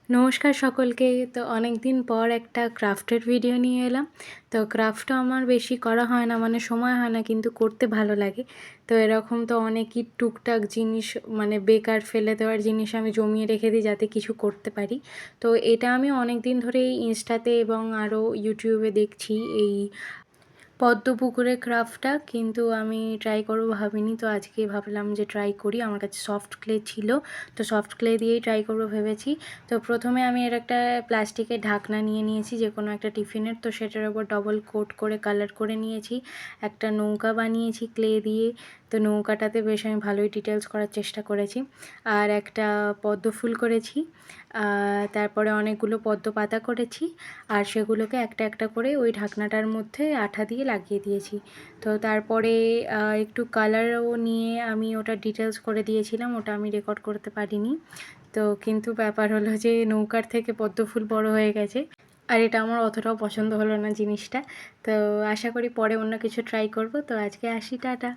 নমস্কার সকলকে। তো অনেক দিন পর একটা ক্রাফটের ভিডিও নিয়ে এলাম। তো ক্রাফটটা আমার বেশি করা হয় না, মানে সময় হয় না, কিন্তু করতে ভালো লাগে। তো এরকম তো অনেকই টুকটাক জিনিস, মানে বেকার ফেলে দেওয়ার জিনিস আমি জমিয়ে রেখে দিই যাতে কিছু করতে পারি। তো এটা আমি অনেক দিন ধরেই ইনস্টাতে এবং আরও ইউটিউবে দেখছি, এই পদ্ম পুকুরের ক্রাফটটা, কিন্তু আমি ট্রাই করবো ভাবিনি। তো আজকে ভাবলাম যে ট্রাই করি। আমার কাছে সফট ক্লে ছিল, তো সফট ক্লে দিয়েই ট্রাই করবো ভেবেছি। তো প্রথমে আমি এর একটা প্লাস্টিকের ঢাকনা নিয়ে নিয়েছি, যে কোনো একটা টিফিনের। তো সেটার উপর ডবল কোট করে কালার করে নিয়েছি। একটা নৌকা বানিয়েছি ক্লে দিয়ে। তো নৌকাটাতে বেশ আমি ভালোই ডিটেলস করার চেষ্টা করেছি। আর একটা পদ্ম ফুল করেছি। তারপরে অনেকগুলো পদ্ম পাতা করেছি। আর সেগুলোকে একটা একটা করে ওই ঢাকনাটার মধ্যে আঠা দিয়ে লাগিয়ে দিয়েছি। তো তারপরে একটু কালারও নিয়ে আমি ওটা ডিটেলস করে দিয়েছিলাম, ওটা আমি রেকর্ড করতে পারিনি। তো কিন্তু ব্যাপার হলো যে নৌকার থেকে পদ্ম ফুল বড় হয়ে গেছে। আর এটা আমার অতটাও পছন্দ হলো না জিনিসটা। তো আশা করি পরে অন্য কিছু ট্রাই করব। তো আজকে আসি, টাটা।